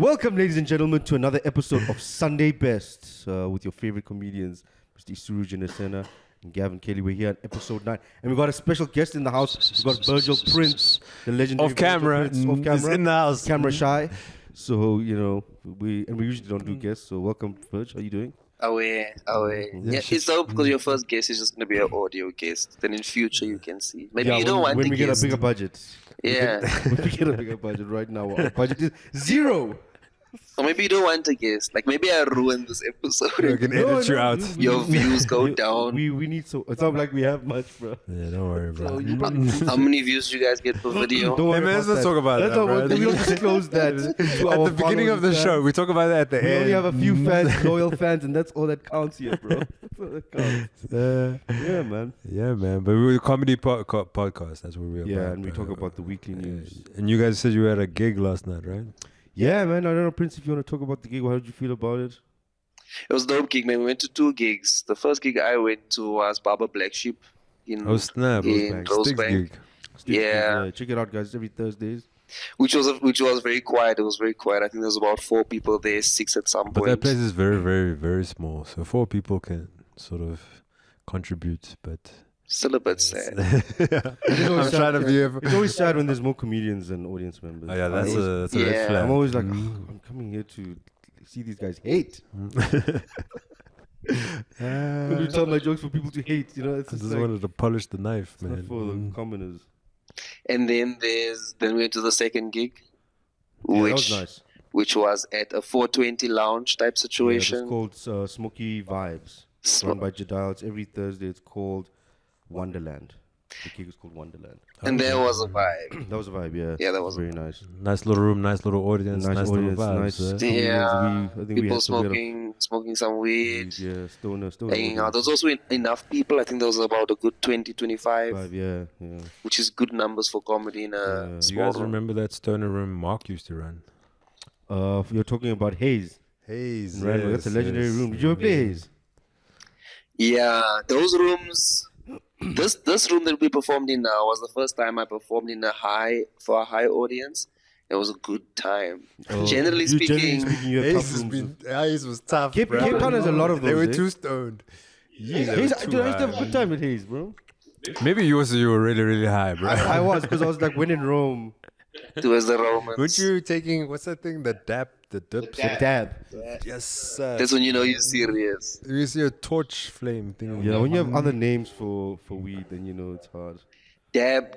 Welcome, ladies and gentlemen, to another episode of Sunday Best with your favorite comedians, Mr. Suruj and Asena and Gavin Kelly. We're here on episode 9, and we've got a special guest in the house. We've got Virgil Prince, the legendary off camera, Prince, off is camera, in the house, camera shy. So we usually don't do guests. So welcome, Virg. How are you doing? Away. Yeah, it's dope because your first guest is just going to be an audio guest. Then in future you can see. Maybe you don't want when the we guest. get a bigger budget. Yeah. When we get a bigger budget. Right now, our budget is 0. Or maybe you don't want a guest. Like maybe I ruined this episode. I can edit you out. Your views go down. We need so. It's not like we have much, bro. Yeah, don't worry, bro. How many views do you guys get per video? Don't worry Hey, man, about let's that. talk about Let's that, not- bro. We don't disclose that to At our the beginning of the followers, show, man. we talk about that at the We end. only have a few fans, loyal fans, and that's all that counts here, bro. That's all that counts. Yeah, man. Yeah, man. But we were a comedy podcast. That's what we're about. Yeah, and we talk about the weekly news. And you guys said you had a gig last night, right? Yeah, man. I don't know, Prince, if you want to talk about the gig. How did you feel about it? It was a dope gig, man. We went to 2 gigs. The first gig I went to was Baba Black Sheep in Oh, snap. in Sticks Rosebank. gig. Yeah. Check it out, guys. Every Thursdays. Which was very quiet. It was very quiet. I think there was about 4 people there, 6 at some But point. that place is very, very, very small. So 4 people can sort of contribute, but... Still a bit sad. I'm trying to be... It's always sad when there's more comedians than audience members. Oh, yeah, that's a Yeah. red flag. I'm always like, I'm coming here to see these guys hate. I'm to tell my jokes for people to hate. You know, it's I just just like, wanted to polish the knife, it's not man. for the commoners. And then we went to the second gig, Yeah, which that was nice. which was at a 420 lounge type Yeah, situation. it's called Smoky Vibes. Run by Jadal. It's every Thursday. It's called Wonderland. The gig is called Wonderland. And there was a vibe. That was a vibe, yeah. Yeah, that was very nice. Nice little room, nice little audience, nice audience, little vibes. nice eh? comedians. Yeah, I think we people had smoking some weed, Yeah, stoner. hanging out. There was also enough people. I think there was about a good 20, 25, Vibe, yeah. which is good numbers for comedy in a Yeah. Do you small guys room. remember that stoner room Mark used to run? You're talking about Hayes. Hayes. In Randall. That's a legendary room. Did you ever play Hayes? Yeah, those rooms. This room that we performed in now was the first time I performed in a high audience. It was a good time. Generally speaking, you have tough rooms. Hayes was tough, Cape Town has a lot of those. They were eh? too stoned. Hayes, they were dude, too I used to have a high. good time with Hayes, bro. Maybe you were really, really high, bro. I was, because I was like, when in Rome, towards the Romans. Weren't you taking, what's that thing? The dip? dab. Yes, sir. That's when you know you're serious. You see a torch flame thing. Yeah, when you have other names for weed, then you know it's hard. Dab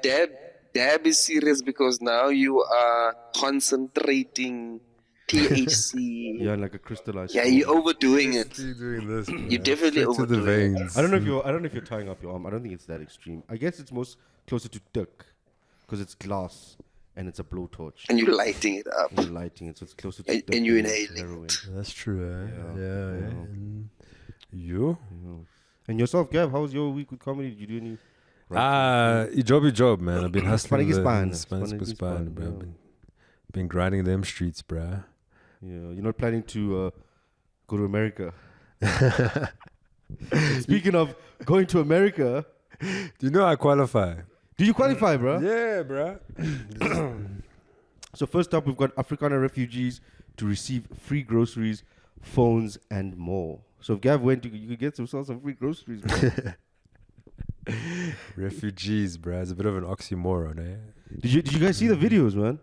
is serious because now you are concentrating THC. Yeah, like a crystallized. Yeah, form. you're overdoing it. Keep doing this. You're definitely Straight to the overdoing it. veins. I don't know if you're tying up your arm. I don't think it's that extreme. I guess it's most closer to Turk, because it's glass and it's a blowtorch. And you're lighting it up. And you're lighting it, so it's closer to And Turk you're than inhaling heroin. That's true, eh? Yeah. Yeah. And you? And yourself, Gav, how was your week with comedy? Did you do any? Job, man. I've been hustling Spanning the Span. Span, bro. Yeah. Been grinding them streets, bro. Yeah, you're not planning to go to America. Speaking of going to America, Do you know I qualify? do you qualify, bro? Yeah, bro. So first up, we've got Afrikaner refugees to receive free groceries, phones, and more. So if Gav went, you could get yourself some free groceries, bro. Refugees, bro. It's a bit of an oxymoron, eh? Did you guys see the videos, man?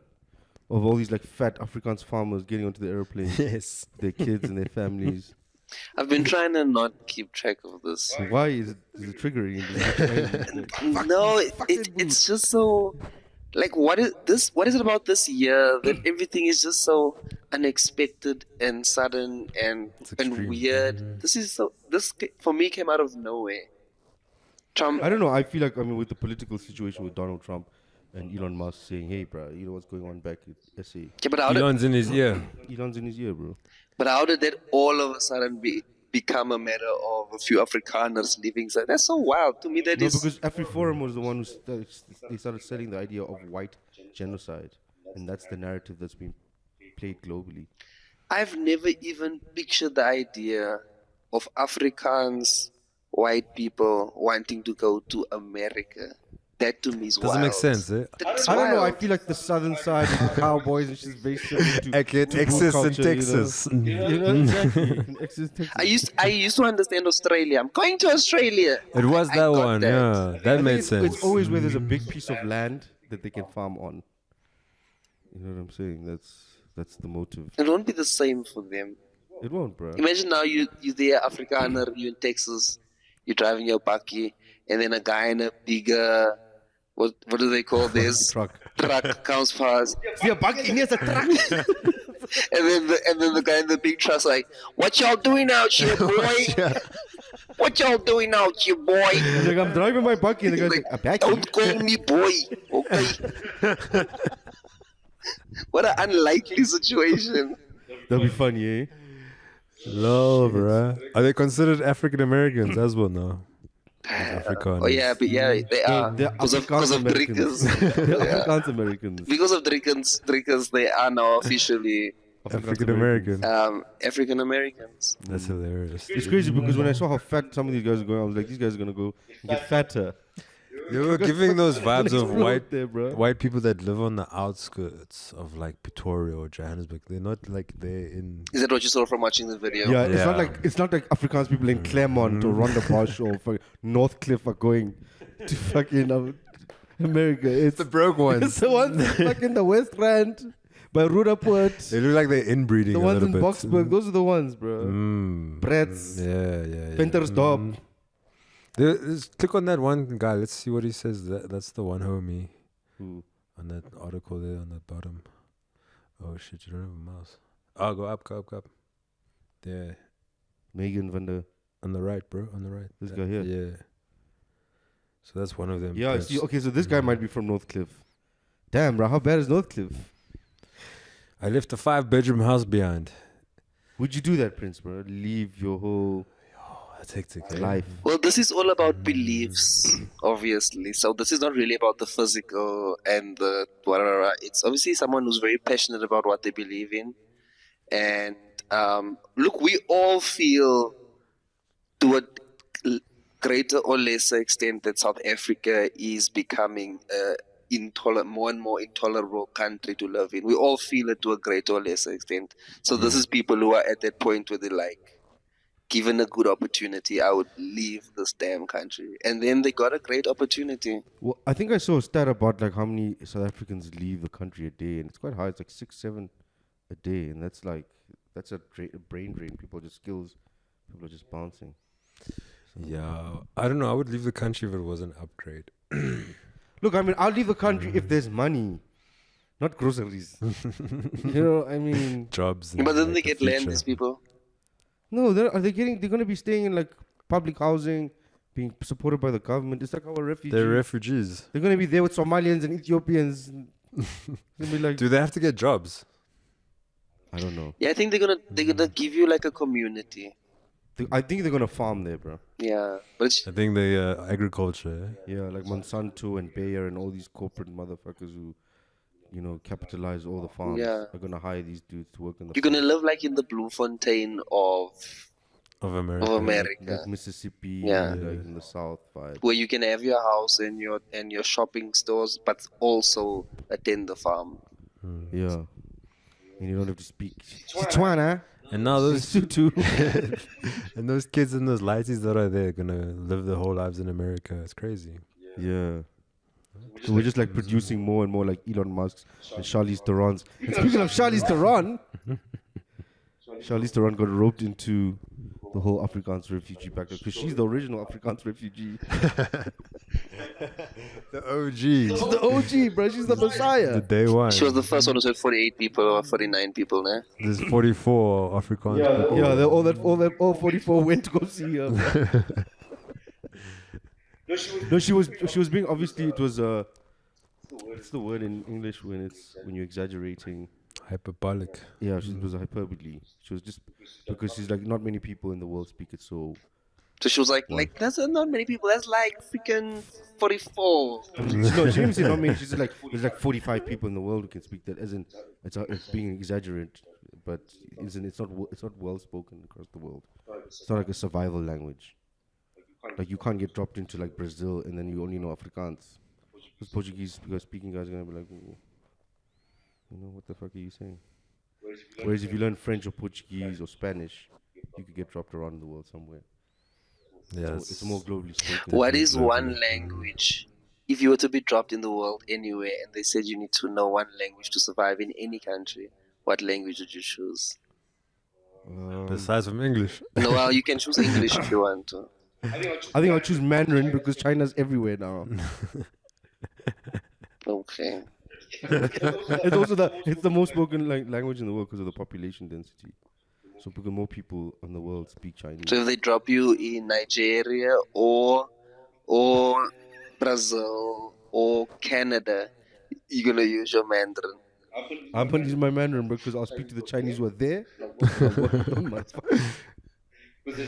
Of all these like fat Afrikaans farmers getting onto the airplane, Yes. their kids and their families. I've been trying to not keep track of this. Why is it triggering? No, it's just so. Like, what is this? What is it about this year that everything is just so unexpected and sudden and extreme. weird? This for me came out of nowhere. Trump. I don't know. I feel like, with the political situation with Donald Trump and Elon Musk saying, "Hey, bro, you know what's going on back at SA." Yeah, but how did, Elon's in his ear. Elon's in his ear, bro. but how did that all of a sudden become a matter of a few Afrikaners living? So that's so wild to me. That No, is because AfriForum was the one who they started selling the idea of white genocide, and that's the narrative that's been played globally. I've never even pictured the idea of Afrikaans white people wanting to go to America. That to me is Doesn't wild. make sense, eh? That's I don't know. I wild. feel like the southern side is the cowboys and she's very similar to, I get to boot Texas in culture, you know? Texas. You know, exactly. Texas, Texas. I used to understand Australia. I'm going to Australia. It was I that got one, that. yeah. I That think made sense. it's always where there's a big piece of land that they can farm on. You know what I'm saying? That's the motive. It won't be the same for them. It won't, bro. Imagine now you there, Afrikaner, you in Texas, you're driving your bakkie, and then a guy in a bigger, what do they call this? Truck. Truck comes past, See a bug in here's a truck. and then the guy in the big truck's like, "What y'all doing out here, boy? What y'all doing out here, boy? He's like, I'm driving my bucky, and the guy's like, a back. Don't call me boy, okay?" What an unlikely situation. That'll be funny, eh? No, bruh. Are they considered African Americans as well now? Afrikaners. Oh yeah, but yeah, they are They're because of Afrikaans drinkers. Americans. They're Afrikaans Americans. Because of drinkers, they are now officially African American. African Americans. That's hilarious. It's crazy because when I saw how fat some of these guys are going, I was like, these guys are gonna go and get fatter. They were giving those vibes of Explode there, bro. white people that live on the outskirts of like Pretoria or Johannesburg. They're not like they're in. Is that what you saw from watching the video? Yeah, it's not Yeah. like Afrikaans people in Claremont or Rondebosch or fucking Northcliffe are going to fucking America. It's The broke it's ones. the ones fucking the West Rand by Rudaport. They look like they're inbreeding The a ones little in bit. Boksburg, those are the ones, bro. Mm. Bretts, Yeah. Ventersdorp. Click on that one guy. Let's see what he says. That's the one homie Who? on that article there on the bottom. Oh shit! You don't have a mouse. Oh, go up. Yeah, Megan van der. on the right, bro. On the right. This guy here? Yeah. So that's one of them. Yeah, I Prins. see. Okay, so this guy might be from Northcliffe. Damn, bro, how bad is Northcliffe? I left a 5-bedroom house behind. Would you do that, Prince, bro? Leave your whole That's hectic. Eh? life. Well, this is all about beliefs, obviously. So this is not really about the physical and the whatever. It's obviously someone who's very passionate about what they believe in. And look, we all feel to a greater or lesser extent that South Africa is becoming more and more intolerable country to live in. We all feel it to a greater or lesser extent. So this is people who are at that point where they're like, given a good opportunity, I would leave this damn country. And then they got a great opportunity. Well, I think I saw a stat about like how many South Africans leave the country a day, and it's quite high. It's like 6, 7 a day, and that's a brain drain. People are just bouncing. Yeah, I don't know. I would leave the country if it was an upgrade. Look, I mean, I'll leave the country if there's money, not groceries. You know, I mean, Jobs. But then like, they the get land, future. these people. no, they're going to be staying in like public housing, being supported by the government. It's like our refugees. They're refugees. They're going to be there with Somalians and Ethiopians. They'll be like, Do they have to get jobs? I don't know. Yeah, I think they're gonna give you like a community. I think they're going to farm there, bro. Yeah, but it's, I think they agriculture. Eh? Yeah, like Monsanto and Bayer and all these corporate motherfuckers who, you know, capitalize all the farms. Yeah. Are gonna hire these dudes to work in the you're gonna live like in the Bloemfontein of Of America. America, like Mississippi, Yeah. like in the South vibe. where you can have your house and your shopping stores, but also attend the farm. Yeah. And you don't have to speak Setswana, And now those Sotho. and those kids and those lighties that are there gonna live their whole lives in America. It's crazy. Yeah. So we're just like producing more and more like Elon Musk's and Charlize Theron's. And speaking of Charlize Theron, Charlize Theron got roped into the whole Afrikaans refugee backlash because she's the original Afrikaans refugee. The OG. She's the OG, bro. She's the Messiah. The day one. She was the first one who said 48 people or 49 people, nah? There's 44 Afrikaans people. Yeah, all 44 went to go see her. bro. No, she was being obviously it was what's the word in English when you're exaggerating? Hyperbolic. Yeah, it was a hyperbole. She was just because she's like not many people in the world speak it, so So she was like that's not many people. That's like freaking 44. no, she didn't say not many. She said like there's like 45 people in the world who can speak that. As in, it's being exaggerated, but it's not well spoken across the world. It's not like a survival language. Like you can't get dropped into like Brazil and then you only know Afrikaans. Those Portuguese speaking guys are gonna be like, "Ooh, what the fuck are you saying?" Whereas if you learn French or Portuguese or Spanish, you could get dropped around the world somewhere. Yeah, It's more globally spoken. What is one globally. language? If you were to be dropped in the world anywhere and they said you need to know one language to survive in any country, what language would you choose? Besides from English. No, well, you can choose English if you want to. I think I'll choose Mandarin because China's everywhere now. Okay. It's also the most spoken language in the world because of the population density. So because more people in the world speak Chinese. So if they drop you in Nigeria or Brazil or Canada, you're gonna use your Mandarin. I'm gonna use my Mandarin because I'll speak to the Chinese who are there. I'll work with them,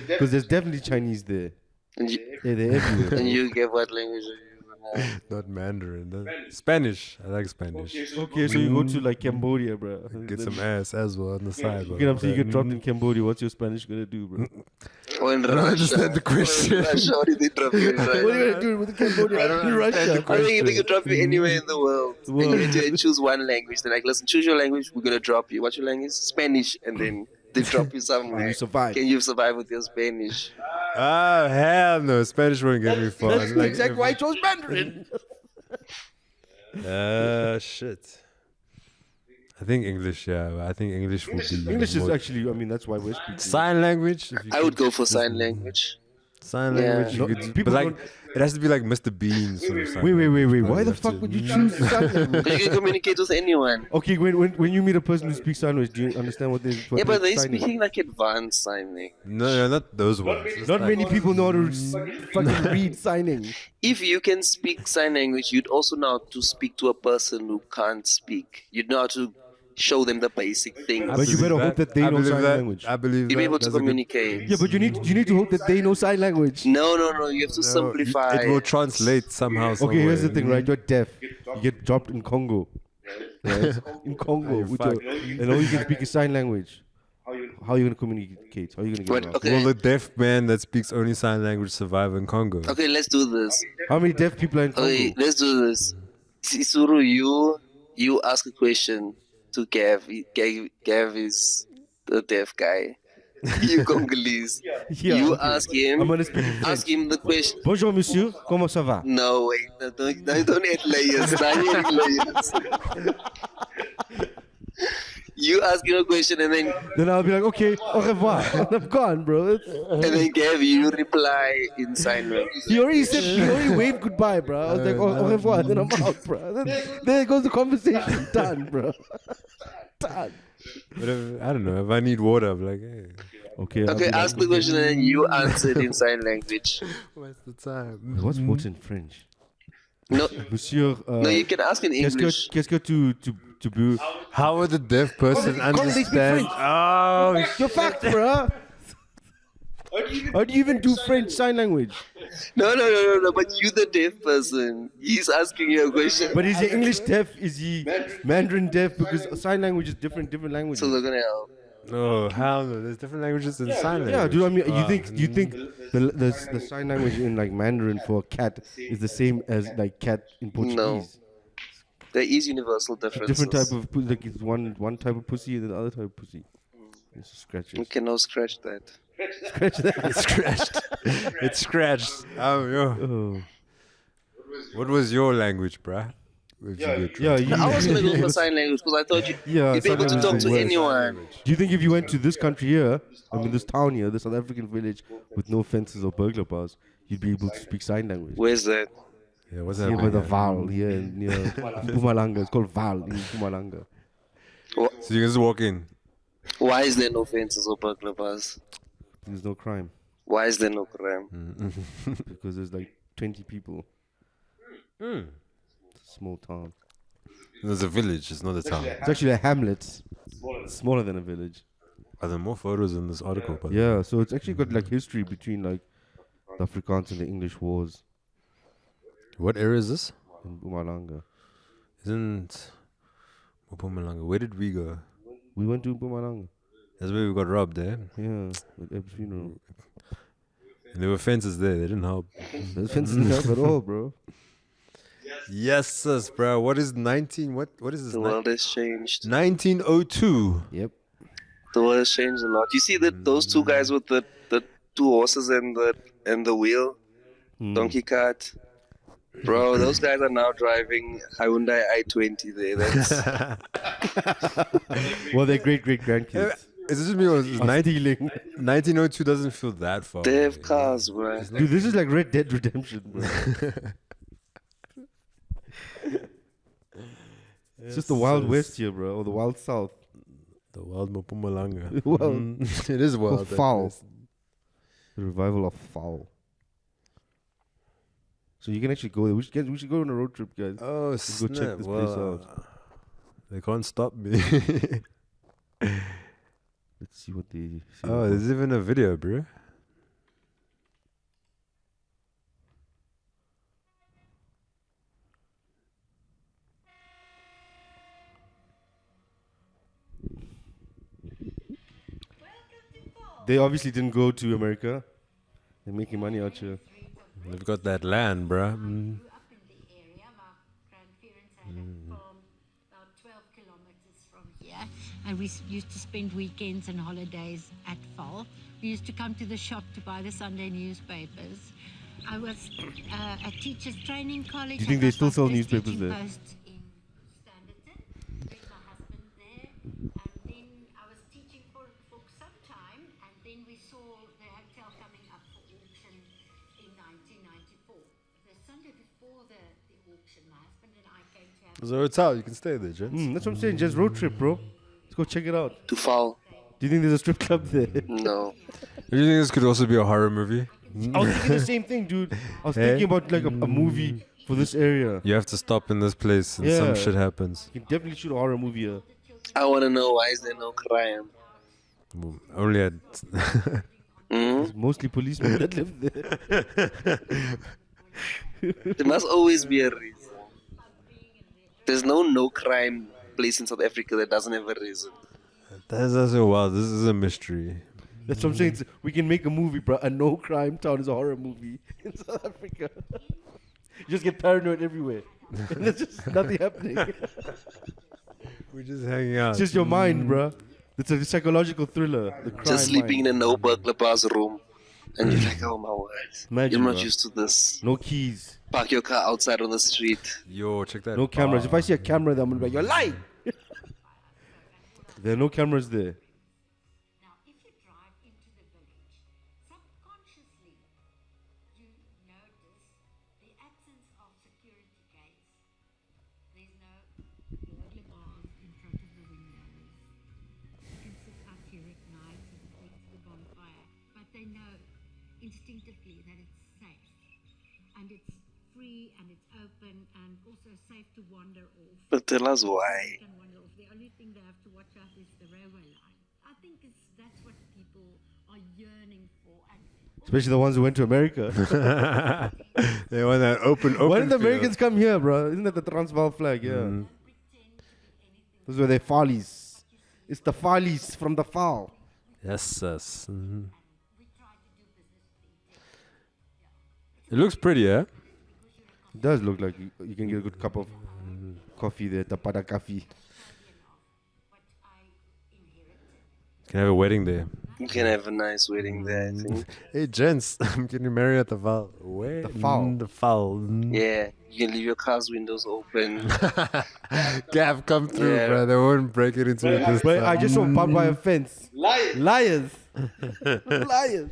because there's definitely Chinese there. And you, Yeah, they're everywhere. and bro. you get what language are you gonna have? Not Mandarin. Spanish. I like Spanish. Okay, so you go to like Cambodia, bro. Get some ass as well on the side. You get dropped in Cambodia. What's your Spanish gonna do, bro? Or in I don't Russia. understand the question. Russia, what did they drop you in What are you Russia? gonna do with Cambodia? In Russia. I think they could drop you anywhere in the world. And you need to choose one language. They're like, listen, choose your language. We're gonna drop you. What's your language? Spanish. And then they drop you somewhere. You survive. Can you survive with your Spanish? Ah, hell no. Spanish won't get me far. That's exactly why I chose Mandarin. Shit. I think English, yeah. I think English would be English is more- actually, I mean, that's why we're speaking. sign language. If you I could would go for just- sign language. Sign Yeah. language. You No, could, people but like, don't- it has to be like Mr. Bean sort of sign Wait. language, Why you the have fuck to- would you choose sign language? Because you can communicate with anyone. Okay, when you meet a person who speaks sign language, do you understand what they're Yeah, but they're signing? speaking like advanced signing. No, not those ones. It's Not like- many people know how to fucking read signing. If you can speak sign language, you'd also know how to speak to a person who can't speak. You'd know how to show them the basic things. But you better hope that they I know believe sign that. language. I believe You'll be that. able to That's a good- communicate. Yeah, but you need to hope that they know sign language. No, you have to No, simplify. It will translate somehow. Okay, here's the somewhere. thing, right? You're deaf. You get dropped in Congo. Right? In Congo. You're with fucked. and all you can speak is sign language. How are you going to communicate? How are you going to get But, around? okay, Will a deaf man that speaks only sign language survive in Congo? okay, let's do this. How many deaf people are in Congo? Okay, let's do this. Sisuru, you ask a question to Gav. Gav is the deaf guy. You Congolese. Yeah, You okay. ask him. I'm going to speak in French. Ask him the question. Bonjour, monsieur. Comment ça va? No, wait. No, don't add layers. Don't add layers. You ask him a question and Then I'll be like, okay, au revoir. I'm gone, bro. then Gav, you reply in sign language. He already waved goodbye, bro. I was like, au revoir. Then I'm out, bro. There goes the conversation. Done, bro. Done. But I don't know. If I need water, I'm like, hey, Okay. Okay, ask the question and then you answer it in sign language. what's the time? What's in French? No, Monsieur. no, you can ask in English. Qu'est-ce que tu veux? How would the deaf person they speak understand? French. Oh, You're fucked, bro. How do you even do French sign language? No, but you the deaf person. He's asking you a question. But is he English deaf? Is he Mandarin deaf? Because sign language is different languages. So they're gonna help. no, hell no. There's different languages in sign language. Yeah, dude. I mean, you think the sign language in like Mandarin for cat is the same as like cat in Portuguese? No. There is universal differences. Different type of like it's one type of pussy and the other type of pussy. It's scratches. You cannot scratch that. Scratch that. It's scratched. It's scratched. Oh, yo. Oh. What was your language, bruh? If you get Yeah, drunk? you, I was gonna go for sign language because I thought you'd be able to sign talk language to is worse. anyone. Do you think if you went to this country here, I mean this town here, this South African village with no fences or burglar bars, you'd be able to speak sign language? Where's that? Yeah, what's Here by that? the Val, here near Mpumalanga. It's called Val in Mpumalanga. So you can just walk in. Why is there no fences or burglar bars? There's no crime Why is there no crime? because there's like 20 people. It's a small town. There's a village. It's not a town. It's actually a hamlet. It's smaller than a village. Are there more photos in this article? By the way? Yeah, so it's actually got like history between like the Afrikaans and the English wars What area is this? in Mpumalanga. Isn't Mpumalanga? Where did we go? We went to Mpumalanga. That's where we got robbed, eh? Yeah, at Eb's funeral. And there were fences there. They didn't help. The fence didn't help at all, bro. Yes, sis, bro. What is 19? What is this? The world has changed. 1902. Yep. The world has changed a lot. You see that those two guys with the two horses and the wheel, donkey cart. Bro, those guys are now driving Hyundai i20 there. That's Well, they're great grandkids. Is this just me or is this Are stealing. 1902 doesn't feel that far? they have away. cars, bro. Dude, this is like Red Dead Redemption, bro. It's just the Wild West here, bro, or the Wild South. The wild Mpumalanga. Well, It is wild. that foul. place. The revival of foul. So you can actually go there. We should go on a road trip, guys. Oh, Let's go check snap. this place Well, out. they can't stop me. Let's see what they. Oh, there's even a video, bro. They obviously didn't go to America. They're making money out here. They've got that land, bro. Grew up in the area. My grandparents had a farm about 12 kilometers from here. And we used to spend weekends and holidays at Fall. We used to come to the shop to buy the Sunday newspapers. I was at teachers training college. Do you think I they got still my sell first newspapers teaching there? post in Standerton. Met my husband there. And then I was teaching for some time. And then we saw the hotel coming up for auction in 1994. The Sunday before the auction, my husband and I came to have There's a hotel. You can stay there, gents. That's what I'm saying. Just road trip, bro. Let's go check it out. too foul. Do you think there's a strip club there? No. Do you think this could also be a horror movie? I was thinking the same thing, dude. I was thinking about like a movie for this area. You have to stop in this place and Yeah. some shit happens. You can definitely shoot a horror movie here. I want to know why is there no crime? Only at It's mostly policemen that live there. There must always be a reason. There's no crime place in South Africa that doesn't have a reason. that's also wild. This is a mystery. That's what I'm saying. We can make a movie, bro. A no crime town is a horror movie in South Africa. You just get paranoid everywhere. There's just nothing happening. We're just hanging out. It's just your mind, bro. It's a psychological thriller. The crime Just sleeping mind. in a no burglar bars room. And you're like, oh my word. Imagine, You're not bro. used to this. No keys. Park your car outside on the street. Yo, check that. No cameras. bar. If I see a camera there, I'm going to be like, you're lying. There are no cameras there. Now, if you drive into the village, subconsciously you notice the absence of security gates. There's no burglar bars in front of the windows. You can sit out here at night and next to the bonfire, but they know instinctively that it's safe and it's free and it's open and also safe to wander off. But tell us why. Can wander off. The only thing they have to watch out is the railway line. I think that's what people are yearning for. And Especially the ones who went to America. They want that open. Why did the field. Americans come here, bro? Isn't that the Transvaal flag? Yeah. Those were their follies. It's the follies from the fall. Yes, yes. It looks pretty, eh? It does look like you can get a good cup of coffee there, tapada coffee. Can have a wedding there. You can have a nice wedding there, I think. Hey, gents, I'm getting married at the Val. Where? The Val. The Val. Yeah, you can leave your car's windows open. Gav, come through, Yeah. bro. They won't break it into it this But I time. just saw barbed wire fence. Liars. Liars,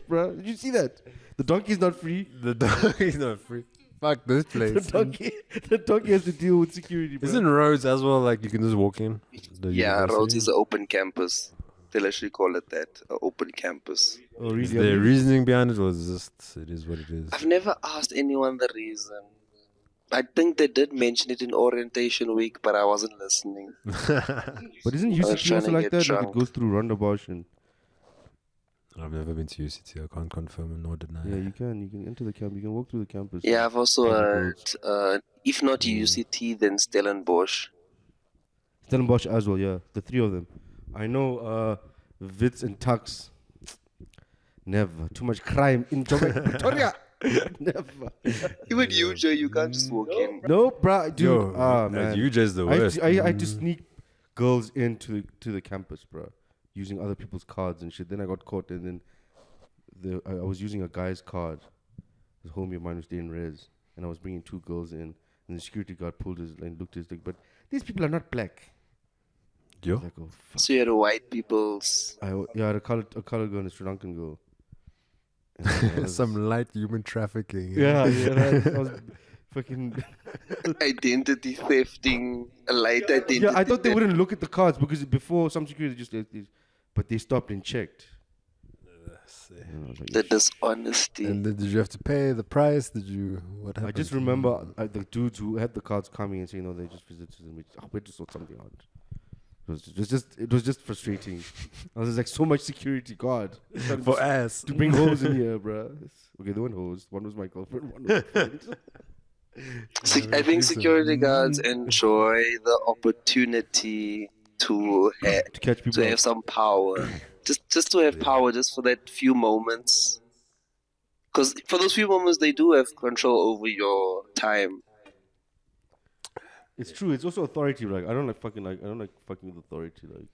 bro. Did you see that? The donkey's not free. The dog is not free. Fuck this The place. donkey has to deal with security, bro. Isn't roads as well like you can just walk in? The Yeah, university? Rhodes is an open campus. They'll actually call it that, an open campus. Oh, really? Is there reasoning behind it, or is it just it is what it is? I've never asked anyone the reason. I think they did mention it in orientation week, but I wasn't listening. But isn't I was UCT trying also to like get that? Like drunk. it goes through Rondebosch and I've never been to UCT. I can't confirm nor deny. yeah, you can enter the camp. You can walk through the campus. Yeah, I've also Public heard, if not UCT, then Stellenbosch. Stellenbosch as well. Yeah, the three of them. I know Wits and Tux. Never too much crime in Joburg, Pretoria. Never. Even you, Joe, you can't just walk in. No, bro, dude. Yo, Man. you just the worst. I had to sneak girls into the campus, bro, using other people's cards and shit. Then I got caught, and then I was using a guy's card. His homie of mine was staying res, and I was bringing 2 girls in, and the security guard pulled his and looked at his dick. But these people are not black. I Yo. was like, oh fuck. So you had a white people's. I had a colored girl and a Sri Lankan girl. And I was- Some light human trafficking. yeah, I was fucking. Identity thefting, a light identity. Yeah, I thought they theft. wouldn't look at the cards because before some security just like this, but they stopped and checked. And I was like, The dishonesty. And then did you have to pay the price? Did you? What happened? I just remember the dudes who had the cards coming and saying, "No, they just visited and we had to sort something out." It was just frustrating. I was just like, so much security guard for ass. to bring hoes in here, bro. Okay, they weren't hoes. One was my girlfriend. One was my friend. I think security guards enjoy the opportunity to To catch people. have some power. Just to have power, just for that few moments. Because for those few moments, they do have control over your time. It's true. It's also authority. Like I don't like fucking with authority. Like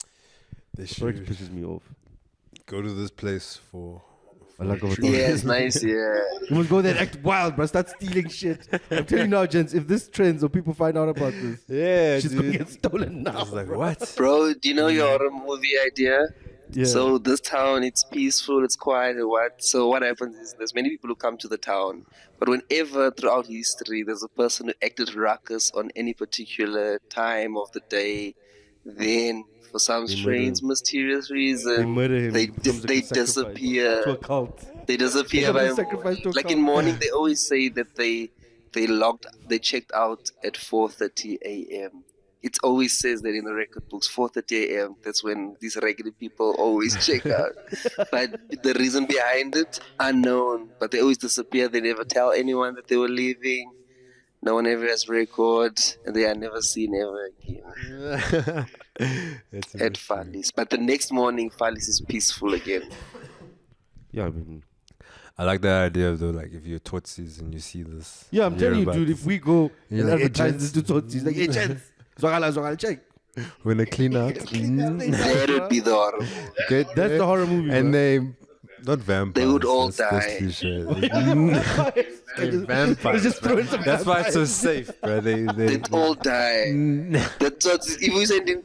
They authority should pisses me off. go to this place for. I like a our treat. Yeah, it's nice, yeah. You must go there and act wild, bro. Start stealing shit. I'm telling you now, gents. If this trends or people find out about this, Yeah, she's gonna get stolen now. I was like, bro. what? Bro, do you know your horror movie idea? Yeah. So this town, it's peaceful, it's quiet, and what? So what happens is there's many people who come to the town, but whenever throughout history there's a person who acted ruckus on any particular time of the day, then for some They murder strange, him. mysterious They reason, murder him. they He becomes they like a sacrifice disappear. to a cult. They disappear They by become a sacrifice to a like cult. in morning. They always say that they checked out at 4:30 a.m. It always says that in the record books, 4:30 a.m. That's when these regular people always check out. But the reason behind it, unknown. But they always disappear. They never tell anyone that they were leaving. No one ever has record, and they are never seen ever again That's at Falis. But the next morning, Falis is peaceful again. Yeah, I mean, I like that idea though. Like if you're Tutsis and you see this. yeah, I'm hear telling you, about dude. this. If we go You're and like, "Hey, advertise gents." this to Tutsis, like, hey, gents, Zwagala, check. when they clean out, That would be the horror. get That's there, the horror movie. and bro. they not vampires. They would all that's die. cliche. They Vampires. just throw in some That's why it's so vampires. safe, bro. They They'd all die. The Tutsis, if we send in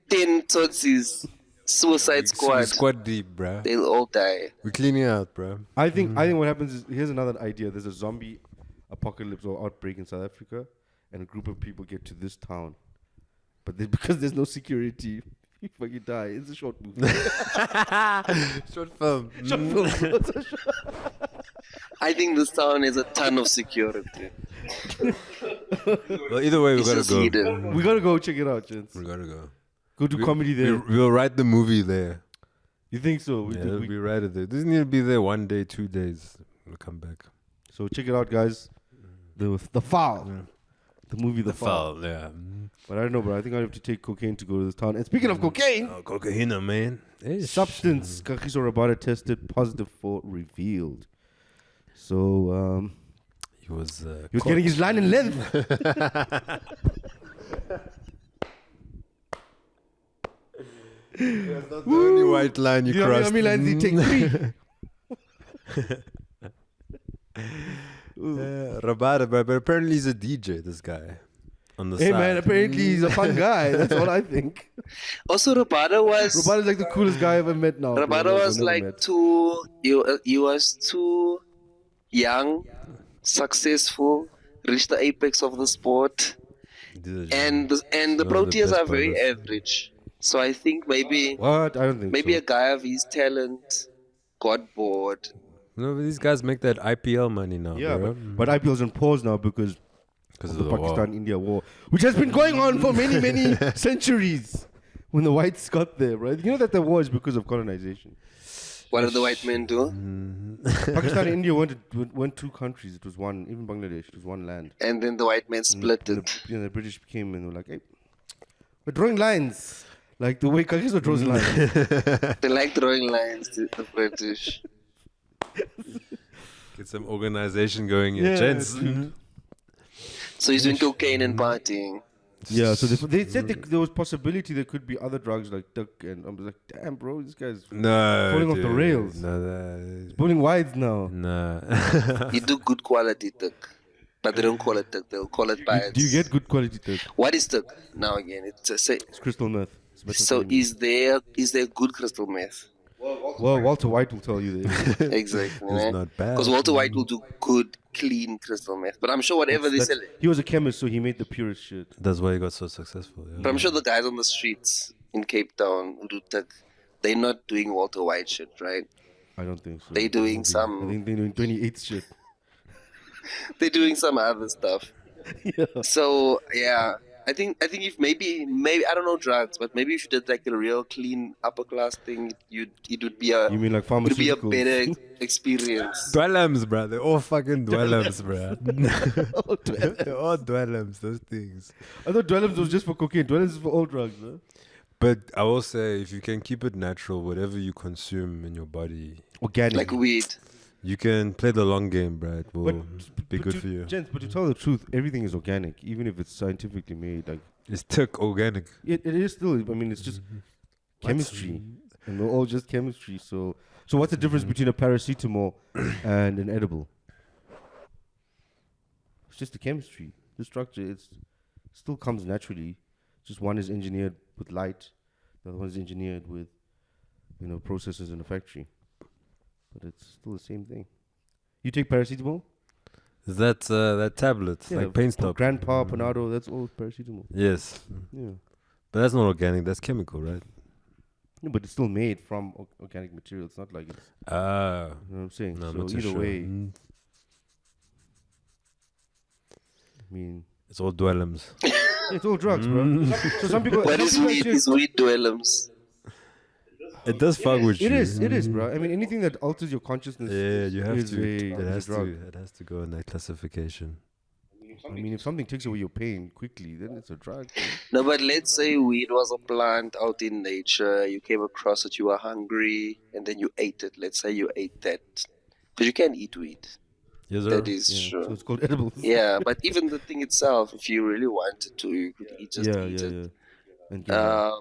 10 Tutsis, Suicide Squad, squad deep, bro. they'll all die. We're cleaning out, bro. I think what happens is here's another idea. There's a zombie apocalypse or outbreak in South Africa, and a group of people get to this town, but because there's no security, you fucking die. It's a short movie. Short film. Short film, bro. It's a short- I think this town has a ton of security. Well, either way, we It's gotta just go. hidden. We gotta go check it out, gents. We gotta go. Go do comedy there. We'll write the movie there. You think so? Yeah, we write it there. Doesn't need to be there 1 day, 2 days. We'll come back. So check it out, guys. The Foul. The movie The Foul. Yeah. But I don't know, bro. I think I have to take cocaine to go to this town. And speaking of cocaine, Oh, cocaine, man. substance Kagiso Rabada tested positive for revealed. So He was. he was getting his line in length. That's not the only white line you Do you know crossed. how many lines did he take? 3. Rabada, but apparently he's a DJ, this guy. On the Hey side. man, apparently he's a fun guy. That's what I think. Also, Rabada was Rabada's like the coolest guy I've ever met now. bro. Rabada was I've never like met. too. He was too young, successful, reached the apex of the sport, and the One of the Proteas best are very brothers. average. So I think maybe What? I don't think maybe so. a guy of his talent got bored. No, but these guys make that IPL money now, Yeah, bro. but IPL's on pause now because Because of of the the war. Pakistan-India war, which has been going on for many, many centuries. When the whites got there, right? You know that the war is because of colonization. What did the white men do? Pakistan and India weren't two countries. It was one. Even Bangladesh, it was one land. And then the white men split And it. the British came and were like, "Hey, we're drawing lines, like the way Kagiso draws lines." They like drawing lines to the British. Get some organization going here. Yeah, Gents. dude. So he's doing cocaine and partying. Yeah, so they said there was possibility there could be other drugs like Duck, and I'm like, damn, bro, this guy's No, falling off the dude. rails. No, pulling wides now. nah. You do good quality tuk. But they don't call it tuk, they'll call it by Do you get good quality Duck? What is tuk? Now again, it's a say. It's crystal meth. It's So methamphetamine. is there good crystal meth? Well, Walter White will tell you that. Exactly. It's not bad. Because Walter White will do good, clean crystal meth. But I'm sure whatever they sell, He was a chemist, so he made the purest shit. That's why he got so successful. Yeah. but I'm sure the guys on the streets in Cape Town who do tuk, they're not doing Walter White shit, right? I don't think so. They doing I some, think they're doing 28th shit. they're doing some other stuff. Yeah. So yeah, I think if maybe I don't know drugs, but maybe if you did like a real clean upper class thing, it would be a You mean like it would be a pharmaceuticals? better experience. Dwellums, bro. They're all fucking dwellums, bro. Oh, Dwellums. They're all dwellums, those things. I thought Dwellums was just for cocaine. Dwellums is for all drugs, huh? But I will say, if you can keep it natural, whatever you consume in your body, Organic. Like weed. you can play the long game, bro. It will be good to, for you. Gents, but to tell the truth, everything is organic, even if it's scientifically made. Like It's tech organic. it is still. I mean, it's just chemistry, and we're all just chemistry. So what's the difference between a paracetamol and an edible? It's just the chemistry, the structure. It still comes naturally. Just one is engineered with light, the other one is engineered with, processes in a factory. But it's still the same thing. You take paracetamol? Is that tablet, like pain stop? Grandpa, Panado, that's all paracetamol. Yes. Yeah. But that's not organic, that's chemical, right? No, but it's still made from organic material. It's not like it's, Ah. you know what I'm saying? No, I'm So not too either sure. way, I mean, It's all dwellums. it's all drugs, bro. So some people. What some is people weed? actually- Is weed dwellums? It does fuck with you. It is, bro. I mean, anything that alters your consciousness. Yeah, you have is to. a drug. It has to go in that classification. I mean, if something takes away your pain quickly, then it's a drug. No, but let's say weed was a plant out in nature. You came across it, you were hungry, and then you ate it. Let's say you ate that. But you can't eat weed. Yes, sir. That is Yeah, true. so it's called edibles. Yeah, but even the thing itself, if you really wanted to, you could eat yeah, it. yeah. And get high.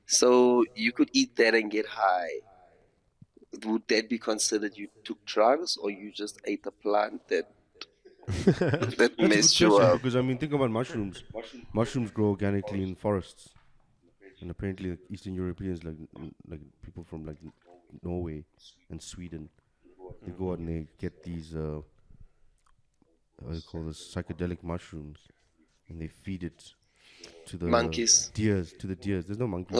So you could eat that and get high. Would that be considered you took drugs, or you just ate a plant that that That's a messed good you question, up? because I mean, think about mushrooms. Mushrooms grow organically in forests, and apparently, like Eastern Europeans, like people from like Norway and Sweden, they go out and they get these what do you call this, psychedelic mushrooms, and they feed it to the Monkeys. deers. To the deers. There's no monkeys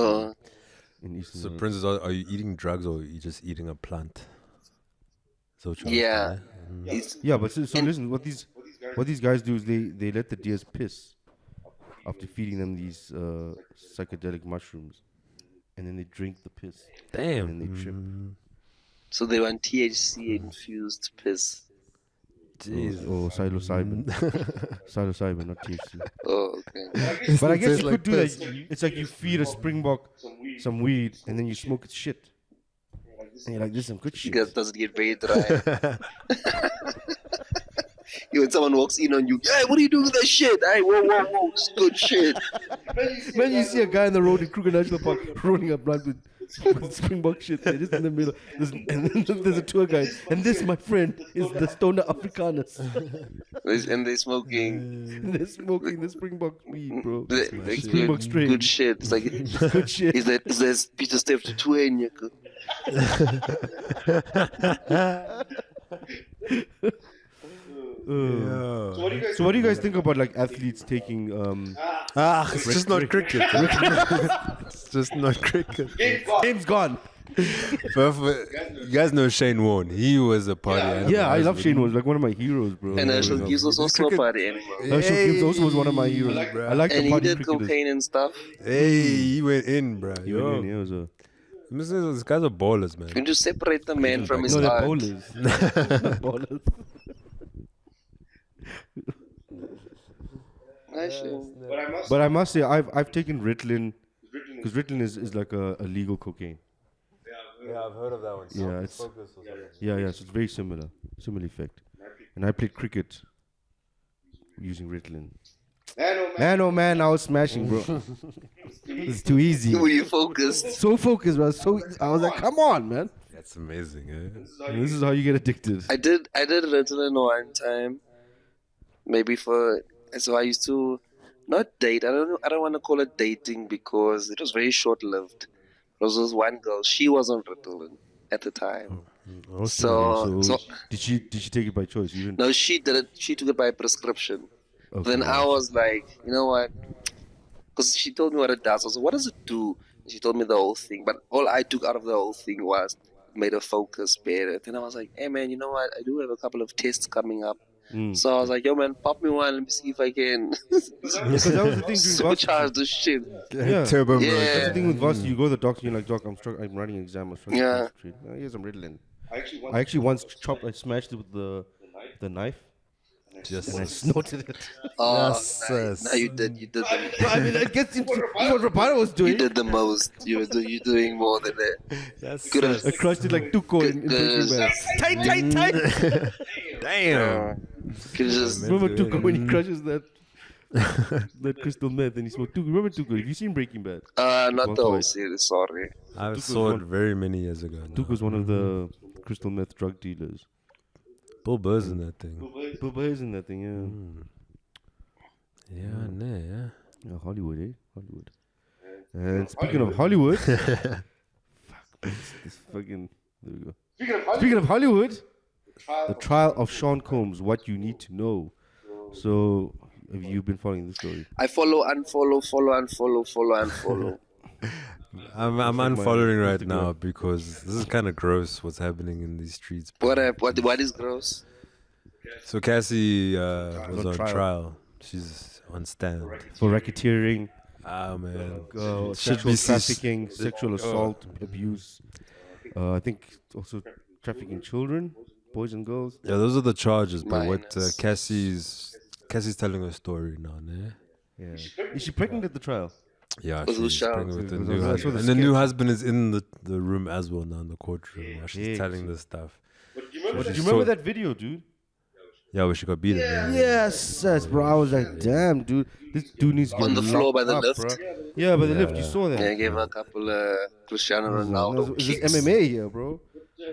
in Eastern So, Europe. Princess, are you eating drugs or are you just eating a plant? So what you're Yeah. asking, eh? It's, Yeah, but so listen, what these guys do is they let the deers piss after feeding them these psychedelic mushrooms, and then they drink the piss. Damn. And then they trip. so they want THC infused piss. Jeez. Or psilocybin. Psilocybin, not THC. Oh, okay. But I guess tastes you like could do that. It's like you feed a springbok some weed, and then you smoke its shit. And you're like, this is some good shit. Because it doesn't get very dry. When someone walks in on you, hey, what are you doing with that shit? Hey, whoa, it's good shit. Man, you see a guy on the road in Kruger National Park rolling a blunt with springbok shit there, just in the middle. And then there's a tour guide. And this, my friend, is the stoner Africanus. And they're smoking. And they're smoking the springbok weed, bro. The Springbok strain. good shit. It's like, Good shit. is that Peter Steph to twin? Yeah. So what do you guys think about like athletes taking It's just not cricket. It's just not cricket. game's gone? You guys know Shane Warne. He was a party animal. Yeah, I love Shane Warne, like one of my heroes, bro. And Herschel Gibbs was also a party animal. Herschel Gibbs also was one of my heroes. I like And the he party did cricketers. cocaine and stuff. Hey, he went in, bro. He went in, he was a- These guys are ballers, man. You can just separate the man from his No, they're art. bowlers. Not bowlers. But I must say, I've taken Ritalin, because Ritalin is like a legal cocaine. Yeah, I've heard of that one. Yeah, it's Focus or something. yeah. So it's very similar effect. And I played cricket using Ritalin. Man, oh man, I was smashing, bro. It's too easy. Were you focused? So focused, bro. I was like, come on, man. That's amazing, eh? And this is how you get addicted. I did Ritalin one time. Maybe so I used to not date. I don't want to call it dating because it was very short lived. There was this one girl. She was on Ritalin at the time. Okay, So did she take it by choice? You didn't. no, she did it. She took it by prescription. Okay. Then I was like, you know what? Because she told me what it does. I was like, what does it do? And she told me the whole thing. But all I took out of the whole thing was made her focus better. Then I was like, hey man, you know what? I do have a couple of tests coming up. So I was like, yo man, pop me one. Let me see if I can Because that was the thing during supercharge this shit. Yeah. Turbo mode. Yeah. That's the thing with varsity. You go to the doctor, you're like, doc, I'm writing an exam. I'm struggling to Yeah. concentrate. Here's some Ritalin. I actually once I smashed it with the knife, and I snorted it. Oh, Yes, nice. No, you did the I mean, I guess it's what Roberto was you doing. did the most. You're doing more than that. Yes. Could have I crushed it like Tuco in Breaking Bad. Tight. Damn. could just Remember Tuco when he crushes that crystal meth and he smoked Tuco? Remember Tuco? Have you seen Breaking Bad? not Walk the whole away. series. Sorry. I saw it very many years ago. Now. Tuco's one of the crystal meth drug dealers. Bill Burr's in that thing. Bill Burr is in that thing, yeah. Yeah, nah, yeah. Yeah, Hollywood, eh? Hollywood. And speaking of Hollywood, fuck, this fucking. There we go. Speaking of Hollywood, the trial of Sean Combs. What you need to know. So, have you been following the story? I follow, unfollow. I'm unfollowing right now because this is kind of gross what's happening in these streets. What is gross? So Cassie was on on trial. She's on stand. For racketeering, Ah man, sexual trafficking, sexual assault, abuse. I think also trafficking children, boys and girls. Yeah, those are the charges. But what Minors. Cassie's telling her story now, ne? Yeah. Is she pregnant at the trial? Yeah, With who she's child? pregnant with the Because new I saw husband, the and the new sketch. husband is in the room as well now in the courtroom while she's Yeah, telling this stuff. Do you remember that video, dude? Yeah, where she got beaten. Yeah. Yes, bro. I was like, damn, dude. This dude needs to get On the floor by the locked up, lift? bro. Yeah, by the lift. You saw that. Yeah, I gave her a couple Cristiano Ronaldo Is this kicks. MMA here, bro?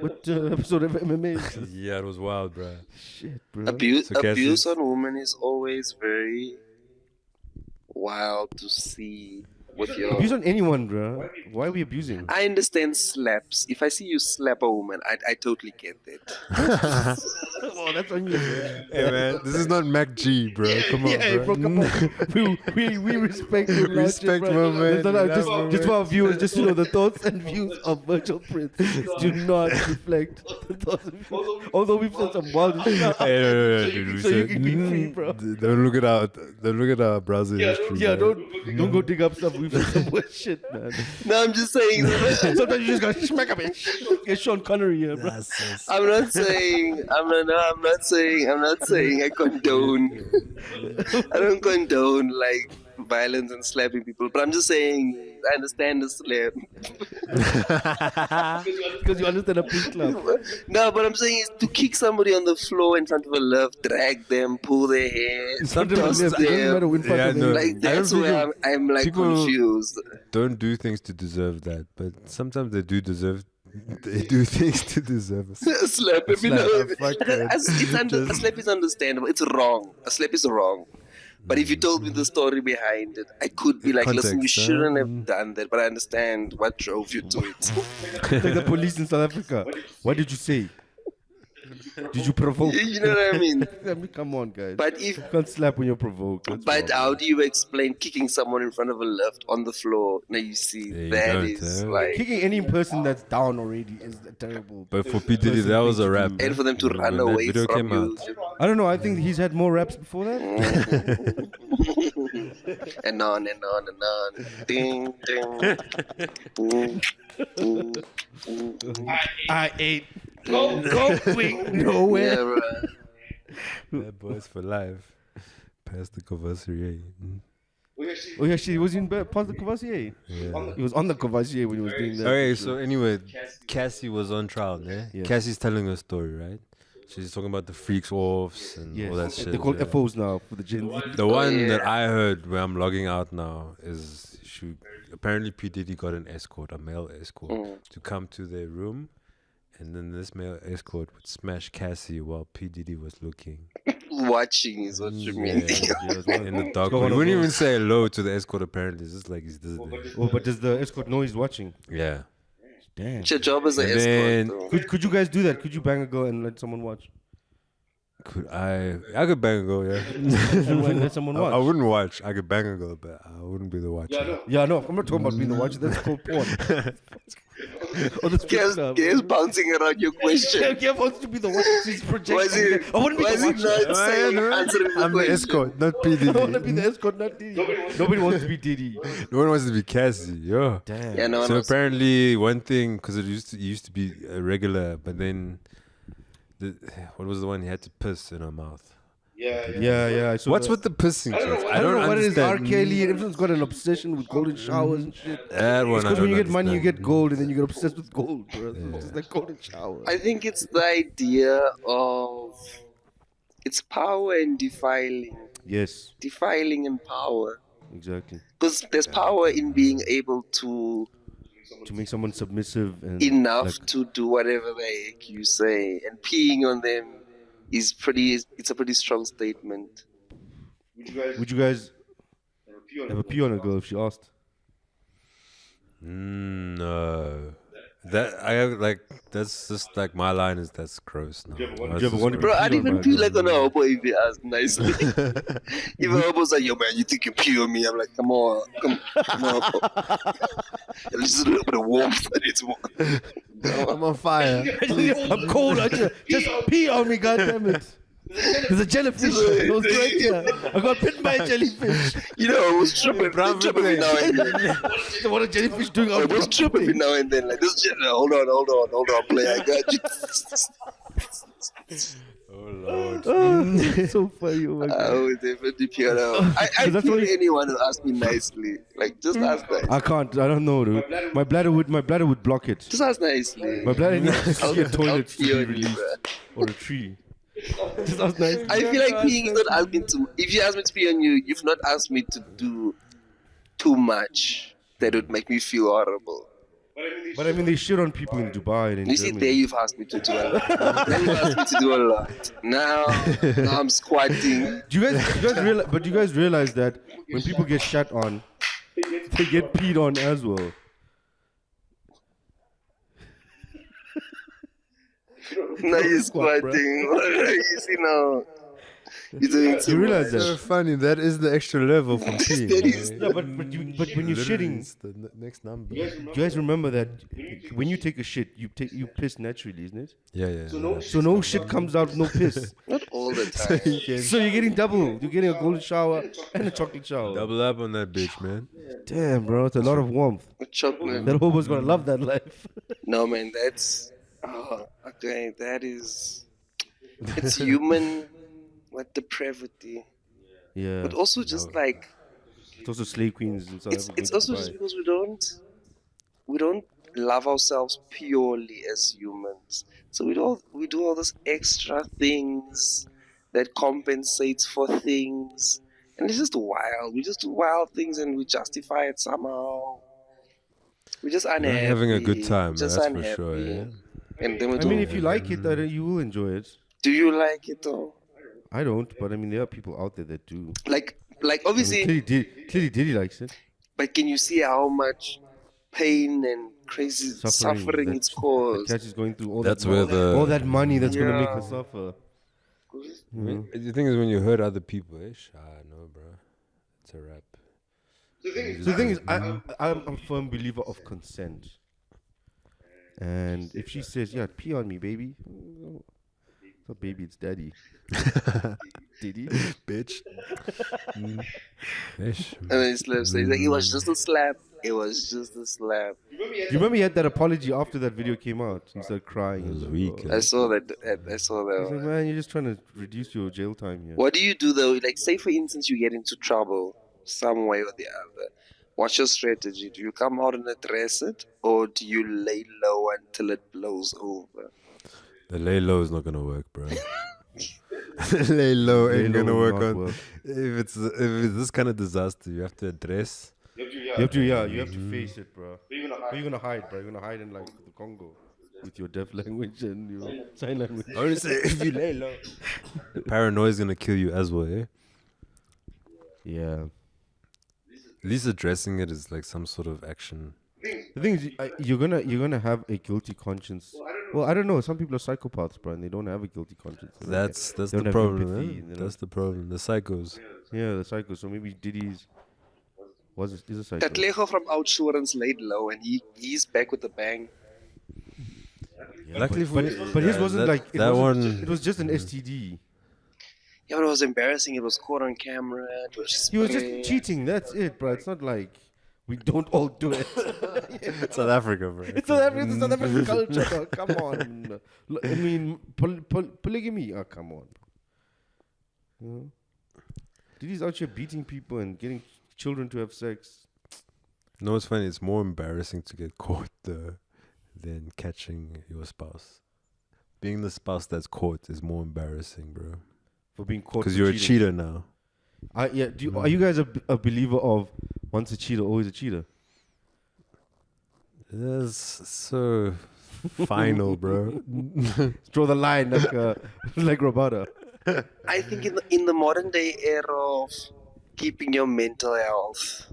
What episode of MMA? is this? Yeah, it was wild, bro. Shit, bro. Abuse So Cassie's- abuse on women is always very wild to see with your. Abuse on anyone, bro. Why are we abusing? I understand slaps. If I see you slap a woman, I totally get that. Oh, that's on you, bro. Hey man, this is not Mac G, bro. Come on, Yeah, bro, come on. We respect him. Respect my man. No, Love my just man. for our viewers, just to know the thoughts and views of Virtual Prince do not reflect the thoughts and views. Although we've said some wild shit. Hey, no, dude. We So you said- can be free, bro. Don't look at our browser history. Yeah, man. don't go dig up stuff. We've said some weird shit, man. No, I'm just saying. Sometimes you just gotta smack up and get Sean Connery here, bro. I'm not saying. I'm not saying I condone. I don't condone like violence and slapping people, but I'm just saying I understand the slap. Because you understand a push club. No, but I'm saying is to kick somebody on the floor in front of a lift, drag them, pull their hair, Sometimes toss it doesn't matter them. in front Yeah, of no. them. Like I don't that's think where I'm like people- confused. Don't do things to deserve that, but sometimes they do deserve. They do things to deserve. Slap him, you Slap, know. fuck that. A slap is understandable. It's wrong. A slap is wrong. But if you told me the story behind it, I could be like, listen, you Context, huh? shouldn't have done that. But I understand what drove you to it. Like the police in South Africa. What did you say? Did you provoke? You know what I mean? I mean, come on, guys. But if You can't slap when you're provoked. That's But wrong, how man. do you explain kicking someone in front of a lift on the floor? Now you see, Yeah, you that don't, is eh? like, Kicking any person that's down already is terrible. But for P Diddy, that was a rap. and for them to When run that away video from came you. out. I don't know. I think he's had more raps before that. And on and on and on. Ding, ding. Boom, boom, boom. I ate. Going nowhere. Yeah, bro. Bad boys for life. Past the conversary. Oh yeah, shit, he was in past the Courvoisier. Yeah. He was on the Courvoisier when he was doing that. Okay, so anyway, Cassie was on trial, né? Yes. Cassie's telling her story, right? She's talking about the freaks offs and Yes, all that shit. they're called yeah. FOs now for the Gen Z. The one that yeah. I heard where I'm logging out now is she apparently P Diddy got an escort, a male escort, to come to their room, and then this male escort would smash Cassie while P Diddy was looking. Watching is what you mean. In the dark. one He of wouldn't even those. say hello to the escort. Apparently, it's just like he's this. Oh, but does the escort know he's watching? Yeah. Damn. It's your job as an And then- escort, though. Could you guys do that? Could you bang a girl and let someone watch? Could I could bang a girl, yeah. And let someone watch? I wouldn't watch. I could bang a girl, but I wouldn't be the watcher. Yeah, no, I'm not talking about being the watcher. That's called porn. Or the strip club. Guess bouncing around your question. Yeah, wants to be the watcher. She's projecting. Was it? I wouldn't be Was the it watcher. not saying answering the I'm the question? escort, not P I want to be Diddy. the escort, not Diddy. Nobody wants to be Diddy. No one wants to be Cassie, yeah. Damn. Yeah, no one So was- apparently, one thing because it used to be a regular, but then what was the one he had to piss in her mouth? Yeah. I saw What's that. with the pissing? I don't know what it is. R. understand. Kelly and everyone's got an obsession with golden showers and shit. That one, I Because when you don't get money, you understand. get gold, and then you get obsessed with gold, bro. It's just like golden shower. I think it's the idea of it's power and defiling and power. Exactly. Because there's power in being able to To make someone submissive and enough like, to do whatever the heck you say, and peeing on them is it's a pretty strong statement. would you guys have a pee on a girl if she asked? No. That I have like that's just like my line is that's gross now. That's you ever just wanted Bro, Pee I'd on even my feel girl. like on a hobo if he asked nicely. If a hobo's like, yo man, you think you pee on me? I'm like, come on. At least a little bit of warmth and it's more. I'm on fire. I'm cold. Just pee on me, goddammit. There's a jellyfish. It was right here. I got bitten by a jellyfish. You know, I was tripping me now and then. So what a jellyfish doing I out was tripping me now and then. Like this shit, hold on, play. I got you. Oh Lord. It's so funny. Oh my God. I would definitely pee on her. I that's feel only- anyone who asks me nicely. Like, just ask nicely. I can't. I don't know, dude. My bladder would block it. Just ask nicely. My bladder needs to see a I'll toilet to pee be on you, released bruh. or a tree. Just ask nice. I feel like peeing is not asking to. If you ask me to pee on you, you've not asked me to do too much that would make me feel horrible. But I mean, they shit on people in Dubai and in You see, Germany. there you've asked me to do a lot. Then you asked me to do a lot. Now I'm squatting. Do you guys realize? But do you guys realize that when people get shat on, they get peed on as well? Now you're squatting. You see now. You're doing You too realize much. So that? funny. That is the extra level from peeing. That is- Yeah, but when you're Literally, shitting, it's the next number. do you guys remember that when you take a shit, you piss naturally, isn't it? Yeah. So no shit comes out, no piss. Not all the time. So you're getting double. You're getting a golden shower and a chocolate shower. Double up on that bitch, man. Damn, bro, it's a lot of warmth. Chocolate. That hobo's gonna love that life. No, man, that's. Oh, okay, that is. It's human. What depravity. Yeah. But also just like. It's also slave queens in South Africa. It's also just because we don't love ourselves purely as humans. So we do all those extra things that compensates for things, and it's just wild. We just do wild things and we justify it somehow. We're just unhappy. You're having a good time, Just that's unhappy. for sure. Yeah. And then we I mean, if you like it, you will enjoy it. do you like it though? I don't, but I mean, there are people out there that do. Like I mean, obviously, clearly Diddy likes it. but can you see how much pain and crazy suffering that- it's that caused? Cat is going through all That's that, where the- all that money that's gonna make Yeah. her suffer. The thing is, when you hurt other people, no, bro, it's a wrap. The thing is, I'm a firm believer of consent. And if she says, "Yeah, pee on me, baby," it's not baby, it's daddy. Diddy. Bitch. Ish. And then he slaps. He's like, it was just a slap. It was just a slap. Do you remember he had that apology after that video came out? He started crying. It was He's weak. like, I saw that. I saw He's that. like, man, you're just trying to reduce your jail time here. What do you do though? Like, say for instance, you get into trouble. some way or the other. What's your strategy? Do you come out and address it, or do you lay low until it blows over? The lay low is not gonna work, bro. Lay low ain't Lay low gonna will work not on. work. If it's this kind of disaster, you have to address. You have to face it, bro. Where you gonna hide, bro? You're gonna hide in like the Congo with your deaf language and your sign language. I want to say if you lay low, the paranoia is gonna kill you as well. Eh? Yeah. At least addressing it is like some sort of action. The thing is, you're gonna have a guilty conscience. Well, I don't know. Some people are psychopaths, bro, and they don't have a guilty conscience. That's They the don't have problem. empathy, Eh? you know? That's the problem. The psychos. Yeah, the psycho. So maybe Diddy's is a psycho. Katlego from Outsurance laid low, and he's back with a bang. Luckily for But his wasn't that, like it that wasn't- one. It was just an STD. Yeah, but it was embarrassing. It was caught on camera. It was He was spray. just cheating. That's it, bro. It's not like we don't all do it. South Africa, bro. It's South African culture. Bro. Come on. I mean, polygamy. Oh, come on. You know? Diddy's out here beating people and getting children to have sex. No, it's funny. It's more embarrassing to get caught than catching your spouse. Being the spouse that's caught is more embarrassing, bro. For being caught. Because for you're a cheating. cheater now. Are you guys a believer of once a cheater, always a cheater? That's so final, bro. Draw the line like Roberta. I think in the modern day era of keeping your mental health,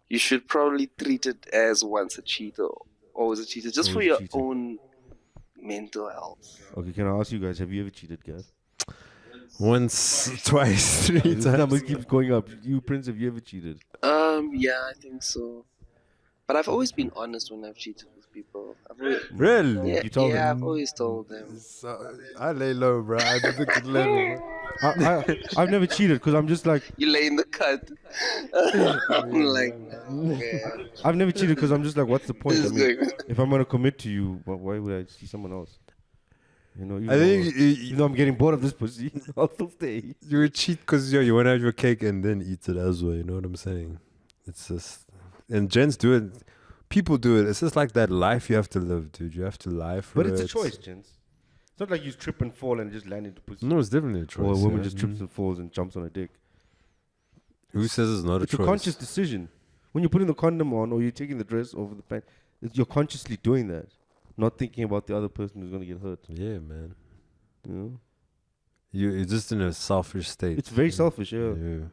you should probably treat it as once a cheater, always a cheater, just for Always your cheater. own mental health. Okay, can I ask you guys, have you ever cheated, guys? Once, twice, 3 This number times. keeps going up. You, Prince, have you ever cheated? Yeah, I think so. But I've always been honest when I've cheated with people. Really? Yeah, You told yeah, them? I've always told them. So, I lay low, bro. I do the good level, bro. I've never cheated because I'm just like, You lay in the cut. I'm like, okay. I've never cheated because I'm just like, what's the point? I This is mean, good. if I'm gonna commit to you, why would I see someone else? You know, I think even though I'm getting bored of this pussy, I'll still stay. you cheat because you want to have your cake and then eat it as well. You know what I'm saying? It's just, and gents do it. People do it. It's just like that life you have to live, dude. You have to lie for But it. it's a choice, gents. It's not like you trip and fall and just land into pussy. No, it's definitely a choice. Or a woman yeah. just trips and falls and jumps on a dick. Who says it's not It's a a choice? conscious decision. When you're putting the condom on or you're taking the dress over the pant, you're consciously doing that, not thinking about the other person who's gonna get hurt. Yeah, man. You know, You're just in a selfish state. it's very selfish. Yeah, Yeah.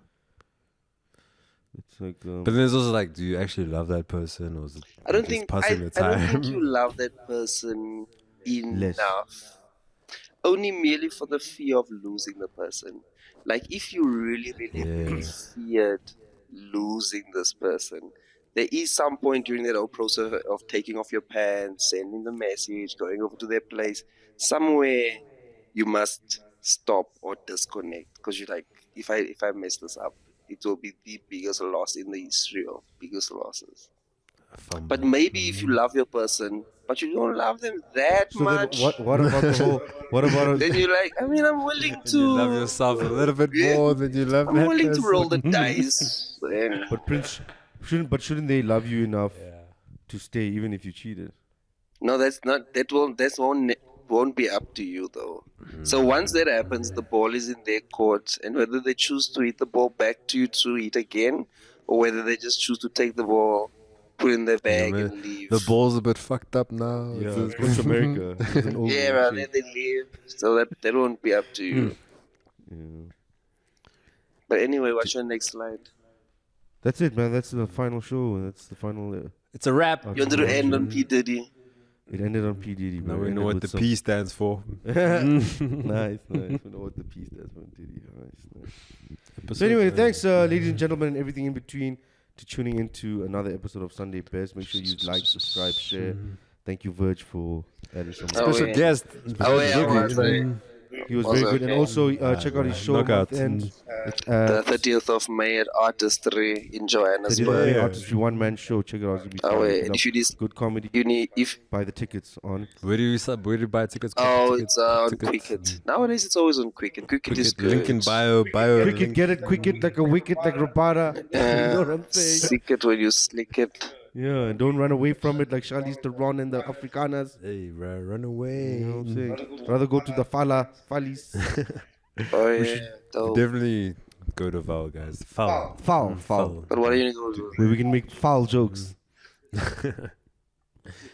it's like. But then it's also like, do you actually love that person, or is it I don't just think passing the I don't time? think you love that person Less. enough. Only merely for the fear of losing the person. Like if you really, really feared losing this person, there is some point during that whole process of taking off your pants, sending the message, going over to their place, somewhere you must stop or disconnect because you're like, if I mess this up, it will be the biggest loss in the history of biggest losses. But maybe if you love your person, but you don't love them that So much, then, what about the whole? What about? then you're like, I mean, I'm willing to. You love yourself a little bit Yeah. more than you love I'm that willing to roll the person. dice. And But Prince, shouldn't they love you enough to stay even if you cheated? no, that's not. Won't be up to you though. So once that happens, the ball is in their court, and whether they choose to hit the ball back to you to hit again, or whether they just choose to take the ball, put it in their bag, man, and leave. The ball's a bit fucked up now. Yeah, It's it's just- America. It's an old Yeah, man, shit. then they leave. So that won't be up to you. Yeah. But anyway, what's your next slide? That's it, man. That's the final show. That's the final. It's a wrap. You wanted to end on P Diddy. It ended on P Diddy. Now bro. we It know ended what with the some- P stands for. nice. We know what the P stands for. Diddy. Nice. So Episode anyway, 9. thanks, ladies and gentlemen, and everything in between, to tuning into another episode of Sunday Best. Make sure you like, subscribe, share. Thank you, Verge, for adding some Oh, Special yeah. guest. Oh, yeah, Ziggy. right. He was Was very good. And okay. also check out his show month Knockouts. end. The 30th of May at Artistry in The Johannesburg. Yeah. Artistry one-man show. Check it out. It's gonna be fun. Oh, Look wait, it and up. if you dis- Good comedy. you need if Buy the tickets on. Where do you buy tickets? oh, Ticket- it's on tickets? Quicket. Nowadays, it's always on Quicket. Quicket is Quicket, good. link in bio. Cricket, link. get it, cricket like a wicket, like Rabada. You know what I'm saying? Sick it when you slick it. Yeah, and don't run away from it like Charlize Theron and the Afrikaners. Hey, run away. You know what I'm saying? Rather go to the Fallies. Oh yeah, dope. Definitely go to Val, guys. Foul. Foul. But what are you gonna do? Where we can make foul jokes.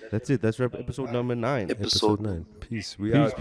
That's it. That's episode number 9. Episode 9. Peace. We Peace, out.